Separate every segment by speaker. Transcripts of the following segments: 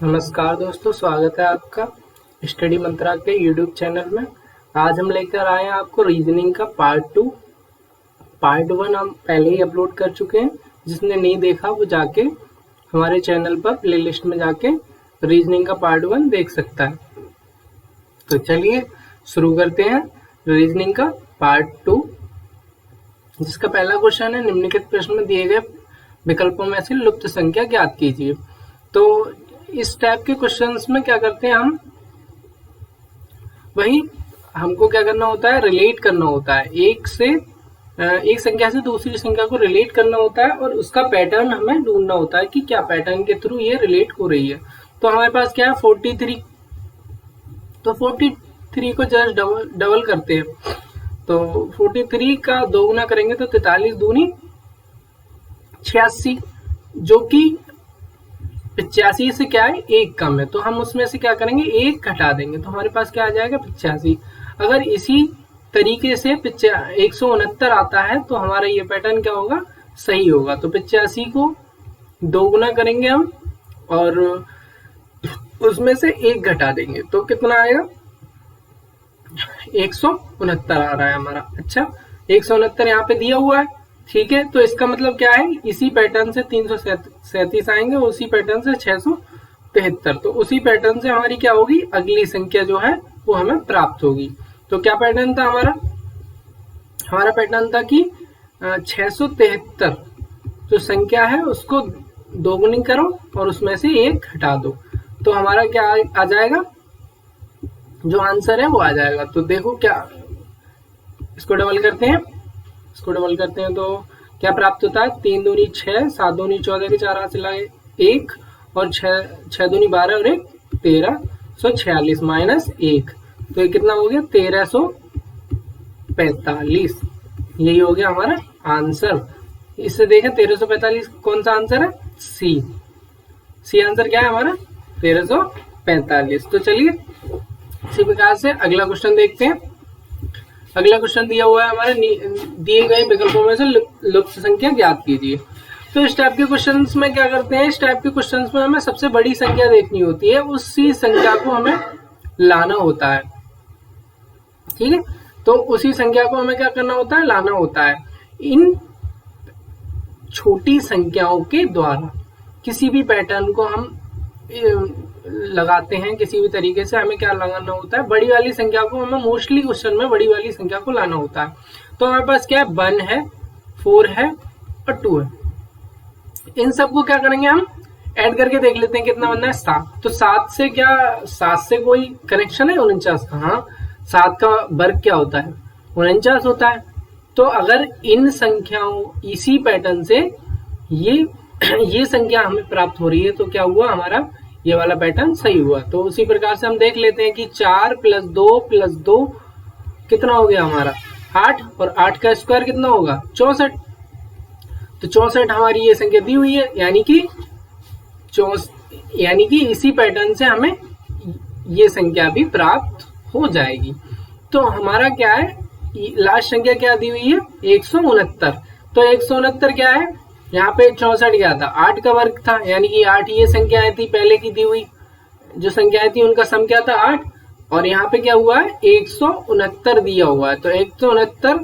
Speaker 1: नमस्कार दोस्तों, स्वागत है आपका स्टडी मंत्रा के यूट्यूब चैनल में। आज हम लेकर आए हैं आपको रीजनिंग का पार्ट 2। पार्ट 1 हम पहले ही अपलोड कर चुके हैं। जिसने नहीं देखा वो जाके हमारे चैनल पर प्लेलिस्ट में जाके रीजनिंग का पार्ट 1 देख सकता है। तो चलिए शुरू करते हैं रीजनिंग का पार्ट 2, जिसका पहला क्वेश्चन है निम्नलिखित प्रश्न में दिए गए विकल्पों में से लुप्त संख्या ज्ञात कीजिए। तो इस टाइप के क्वेश्चंस में क्या करते हैं हम, वही हमको क्या करना होता है, रिलेट करना होता है। एक संख्या से दूसरी संख्या को रिलेट करना होता है और उसका पैटर्न हमें ढूंढना होता है कि क्या पैटर्न के थ्रू ये रिलेट हो रही है। तो हमारे पास क्या है 43, तो 43 को जस्ट डबल करते हैं। तो 43 का 2 गुना करेंगे तो 43 दूनी 86, जो कि 85 से क्या है 1 कम है, तो हम उसमें से क्या करेंगे 1 घटा देंगे, तो हमारे पास क्या आ जाएगा 85। अगर इसी तरीके से 169 आता है तो हमारा ये पैटर्न क्या होगा, सही होगा। तो 85 को 2 गुना करेंगे हम और उसमें से 1 घटा देंगे तो कितना आएगा 169 आ रहा है हमारा। अच्छा, 169 यहाँ पे दिया हुआ है, ठीक है। तो इसका मतलब क्या है, इसी पैटर्न से 337 आएंगे, उसी पैटर्न से 673, तो उसी पैटर्न से हमारी क्या होगी, अगली संख्या जो है वो हमें प्राप्त होगी। तो क्या पैटर्न था हमारा पैटर्न था कि 673 जो संख्या है उसको 2 गुनी करो और उसमें से 1 घटा दो, तो हमारा क्या आ जाएगा, जो आंसर है वो आ जाएगा। तो देखो क्या, इसको डबल करते हैं, तो क्या प्राप्त होता है, 3 दूनी 6, 7 दूनी 14 के 4 हाथ से लाए 1 और 6 दूनी 12 और 1 1346 माइनस 1, तो ये कितना हो गया 1345। यही हो गया हमारा आंसर। इससे देखें 1345 कौन सा आंसर है, सी आंसर क्या है हमारा 1345। तो चलिए इसी प्रकार से अगला क्वेश्चन देखते हैं। अगला क्वेश्चन दिया हुआ है हमारे दिए गए विकल्पों में से लुप्त संख्या ज्ञात कीजिए। तो इस टाइप के क्वेश्चंस में क्या करते हैं, इस टाइप के क्वेश्चंस में हमें सबसे बड़ी संख्या देखनी होती है, उसी संख्या को हमें लाना होता है, ठीक है। तो उसी संख्या को हमें क्या करना होता है, लाना होता है। इन छोटी संख्याओं के द्वारा किसी भी पैटर्न को हम लगाते हैं, किसी भी तरीके से हमें क्या लगाना होता है, बड़ी वाली संख्या को हमें मोस्टली क्वेश्चन में बड़ी वाली संख्या को लाना होता है। तो हमारे पास क्या है, 1 है, 4 है और 2 है। इन सबको क्या करेंगे, हम ऐड करके देख लेते हैं कितना बनना है, 7। तो 7 से कोई कनेक्शन है 49 का, हाँ 7 का वर्ग क्या होता है 49 होता है। तो अगर इन संख्याओं इसी पैटर्न से ये संख्या हमें प्राप्त हो रही है, तो क्या हुआ हमारा ये वाला पैटर्न सही हुआ। तो उसी प्रकार से हम देख लेते हैं कि 4 + 2 कितना हो गया हमारा 8, और 8 का स्क्वायर कितना होगा 64। तो 64 हमारी ये संख्या दी हुई है, यानी कि इसी पैटर्न से हमें ये संख्या भी प्राप्त हो जाएगी। तो हमारा क्या है, लास्ट संख्या क्या दी हुई है 169। तो 169 क्या है, यहाँ पे 64 क्या था 8 का वर्ग था, यानी कि 8 ये संख्याएं थी पहले की दी हुई जो संख्याएं थी उनका सम क्या था 8, और यहाँ पे क्या हुआ है 169 दिया हुआ है। तो 169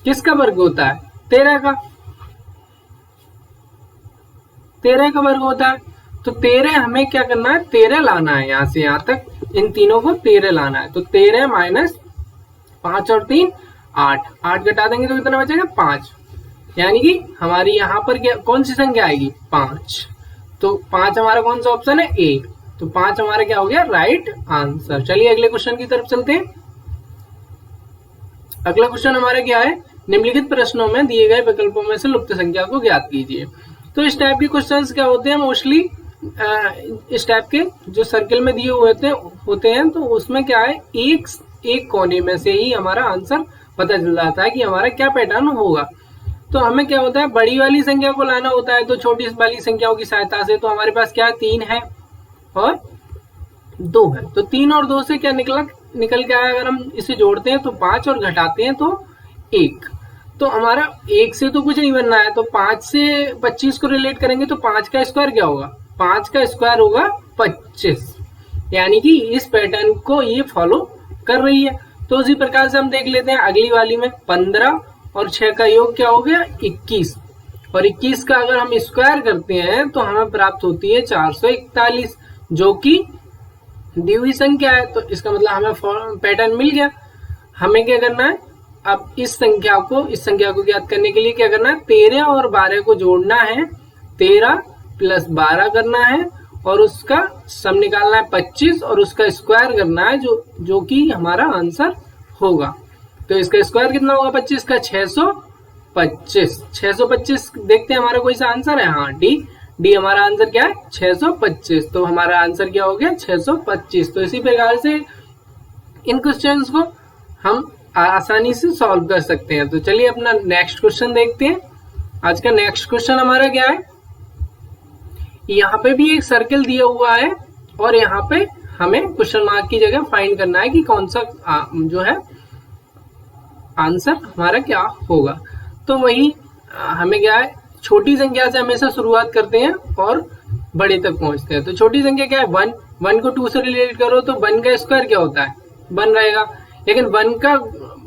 Speaker 1: किसका वर्ग होता है 13 का वर्ग होता है। तो 13 हमें क्या करना है, 13 लाना है, यहाँ से यहाँ तक इन तीनों को 13 लाना है। तो 13 माइनस 5 और 3 8 घटा देंगे तो कितना बचेगा 5, यानी कि हमारी यहाँ पर क्या कौन सी संख्या आएगी 5। तो 5 हमारा कौन सा ऑप्शन है ए, तो 5 हमारा क्या हो गया राइट आंसर। चलिए अगले क्वेश्चन की तरफ चलते हैं। अगला क्वेश्चन हमारा क्या है, निम्नलिखित प्रश्नों में दिए गए विकल्पों में से लुप्त संख्या को ज्ञात कीजिए। तो इस टाइप के क्वेश्चंस क्या होते हैं, मोस्टली इस टाइप के जो सर्किल में दिए हुए होते हैं, तो उसमें क्या है एक कोने में से ही हमारा आंसर पता चल जाता है कि हमारा क्या पैटर्न होगा। तो हमें क्या होता है, बड़ी वाली संख्या को लाना होता है, तो छोटी वाली संख्याओं की सहायता से। तो हमारे पास क्या है 3 है और 2 है, तो 3 और 2 से क्या निकल के आया, अगर हम इसे जोड़ते हैं तो 5 और घटाते हैं तो 1। तो हमारा 1 से तो कुछ नहीं बनना है, तो 5 से 25 को रिलेट करेंगे तो 5 का स्क्वायर क्या होगा 5 का स्क्वायर होगा 25, यानी कि इस पैटर्न को ये फॉलो कर रही है। तो उसी प्रकार से हम देख लेते हैं अगली वाली में 15 और 6 का योग क्या हो गया 21, और 21 का अगर हम स्क्वायर करते हैं तो हमें प्राप्त होती है 441, जो कि दी हुई संख्या है। तो इसका मतलब हमें पैटर्न मिल गया। हमें क्या करना है, अब इस संख्या को ज्ञात करने के लिए क्या करना है, 13 और 12 को जोड़ना है, 13 प्लस 12 करना है और उसका सम निकालना है 25 और उसका स्क्वायर करना है, जो कि हमारा आंसर होगा। तो इसका स्क्वायर कितना होगा 25 का 625। 625 देखते हैं हमारा कोई सा आंसर है, हाँ डी हमारा आंसर क्या है 625। तो हमारा आंसर क्या हो गया 625। तो इसी प्रकार से इन क्वेश्चंस को हम आसानी से सॉल्व कर सकते हैं। तो चलिए अपना नेक्स्ट क्वेश्चन देखते हैं। आज का नेक्स्ट क्वेश्चन हमारा क्या है, यहाँ पे भी एक सर्कल दिया हुआ है और यहाँ पे हमें क्वेश्चन मार्क की जगह फाइंड करना है कि कौन सा जो है आंसर हमारा क्या होगा। तो वही हमें क्या है, छोटी संख्या से हमेशा शुरुआत करते हैं और बड़े तक पहुंचते हैं। तो छोटी संख्या क्या है 1 को 2 से रिलेट करो तो 1 का स्क्वायर क्या होता है 1 रहेगा, लेकिन 1 का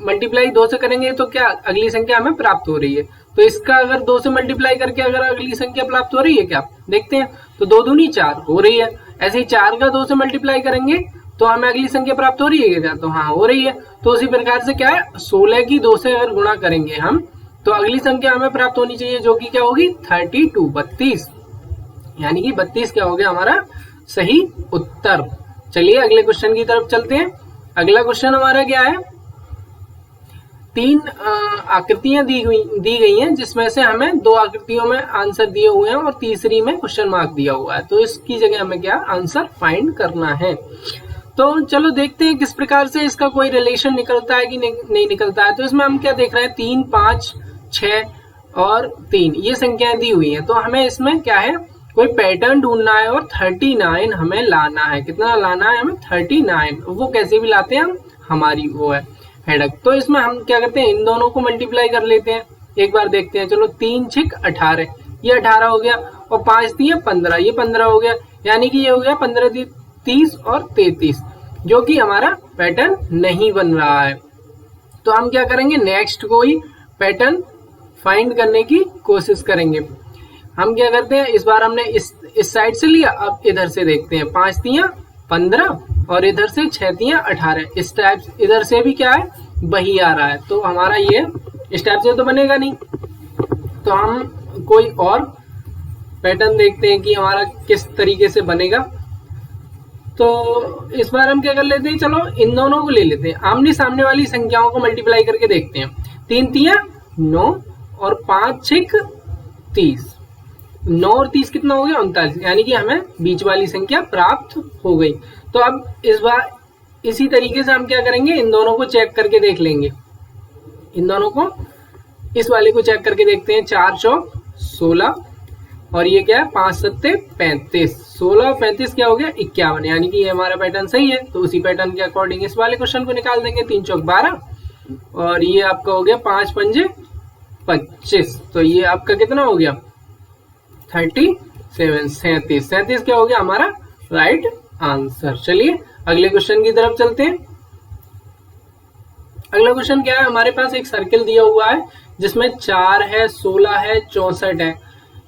Speaker 1: मल्टीप्लाई 2 से करेंगे तो क्या अगली संख्या हमें प्राप्त हो रही है। तो इसका अगर 2 से मल्टीप्लाई करके अगर अगली संख्या प्राप्त हो रही है क्या, देखते हैं। तो 2 दूनी 4 हो रही है। ऐसे ही 4 का 2 से मल्टीप्लाई करेंगे तो हमें अगली संख्या प्राप्त हो रही है क्या, तो हाँ हो रही है। तो उसी प्रकार से क्या है 16 की 2 से अगर गुणा करेंगे हम तो अगली संख्या हमें प्राप्त होनी चाहिए, जो कि क्या होगी 32, यानी कि 32 क्या हो गया हमारा सही उत्तर। चलिए अगले क्वेश्चन की तरफ चलते हैं। अगला क्वेश्चन हमारा क्या है, 3 आकृतियां दी गई हैं, जिसमें से हमें 2 आकृतियों में आंसर दिए हुए हैं और तीसरी में क्वेश्चन मार्क दिया हुआ है। तो इसकी जगह हमें क्या आंसर फाइंड करना है। तो चलो देखते हैं किस प्रकार से इसका कोई रिलेशन निकलता है कि नहीं निकलता है। तो इसमें हम क्या देख रहे हैं 3, 5, 6 और 3 ये संख्याएं दी हुई हैं। तो हमें इसमें क्या है कोई पैटर्न ढूंढना है और 39 हमें लाना है। कितना लाना है हमें 39, वो कैसे भी लाते हैं हम, हमारी वो है हेडक। तो इसमें हम क्या करते हैं इन दोनों को मल्टीप्लाई कर लेते हैं, एक बार देखते हैं। चलो 3 6 18, ये 18 हो गया और 5 3 15, ये 15 हो गया, यानी कि ये हो गया 15 30 और 33, जो कि हमारा पैटर्न नहीं बन रहा है। तो हम क्या करेंगे नेक्स्ट कोई पैटर्न फाइंड करने की कोशिश करेंगे। हम क्या करते हैं, इस बार हमने इस साइड से लिया, अब इधर से देखते हैं 5 3 15 और इधर से 6 3 18, इस टाइप इधर से भी क्या है वही आ रहा है। तो हमारा ये इस टाइप से तो बनेगा नहीं, तो हम कोई और पैटर्न देखते हैं कि हमारा किस तरीके से बनेगा। तो इस बार हम क्या कर लेते हैं, चलो इन दोनों को ले लेते हैं, आमने सामने वाली संख्याओं को मल्टीप्लाई करके देखते हैं। 3 3 9 और 5 6 30, 9 और 30 कितना हो गया 39, यानी कि हमें बीच वाली संख्या प्राप्त हो गई। तो अब इस बार इसी तरीके से हम क्या करेंगे, इन दोनों को चेक करके देख लेंगे। इन दोनों को इस वाले को चेक करके देखते हैं। 4 चौक 16 और ये क्या है 5 7 35, 16 और 35 क्या हो गया 51, यानी कि ये हमारा पैटर्न सही है। तो उसी पैटर्न के अकॉर्डिंग इस वाले क्वेश्चन को निकाल देंगे। 3 चौक 12 और ये आपका हो गया 5 5 25, तो ये आपका कितना हो गया 37, 37 क्या हो गया हमारा राइट आंसर। चलिए अगले क्वेश्चन की तरफ चलते हैं। अगला क्वेश्चन क्या है, हमारे पास एक सर्कल दिया हुआ है जिसमें 4 है 16 है 64 है,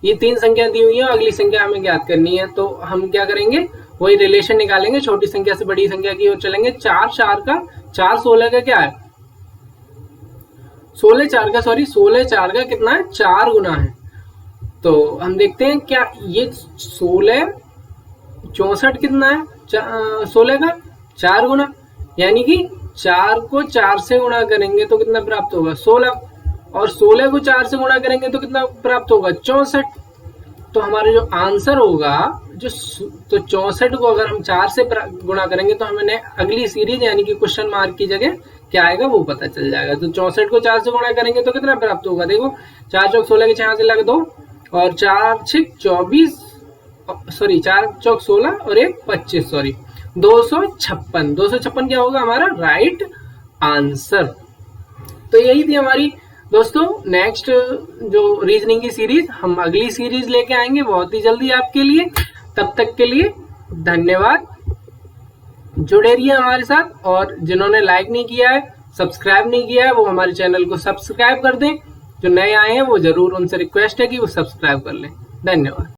Speaker 1: ये 3 संख्या दी हुई है। अगली संख्या हमें ज्ञात करनी है। तो हम क्या करेंगे वही रिलेशन निकालेंगे, छोटी संख्या से बड़ी संख्या की ओर चलेंगे। 4 4 का क्या है 16 4 का कितना है 4 गुना है। तो हम देखते हैं क्या ये 16 64 कितना है 16 का 4 गुना, यानी कि 4 को 4 से गुणा करेंगे तो कितना प्राप्त होगा 16, और 16 को 4 से गुणा करेंगे तो कितना प्राप्त होगा 64। तो हमारा जो आंसर होगा तो 64 को अगर हम 4 से गुणा करेंगे तो हमें अगली सीरीज यानी कि क्वेश्चन मार्क की जगह क्या आएगा वो पता चल जाएगा। तो 64 को 4 से गुणा करेंगे तो कितना प्राप्त होगा, देखो 4 चौक 16 के 6 से लग 2 और 4 6 24 सॉरी 4 चौक 16 और 1 25 सॉरी 256 क्या होगा हमारा राइट आंसर। तो यही थी हमारी दोस्तों नेक्स्ट जो रीजनिंग की सीरीज। हम अगली सीरीज लेके आएंगे बहुत ही जल्दी आपके लिए। तब तक के लिए धन्यवाद। जुड़े रहिए हमारे साथ, और जिन्होंने लाइक नहीं किया है, सब्सक्राइब नहीं किया है, वो हमारे चैनल को सब्सक्राइब कर दें। जो नए आए हैं वो जरूर, उनसे रिक्वेस्ट है कि वो सब्सक्राइब कर लें। धन्यवाद।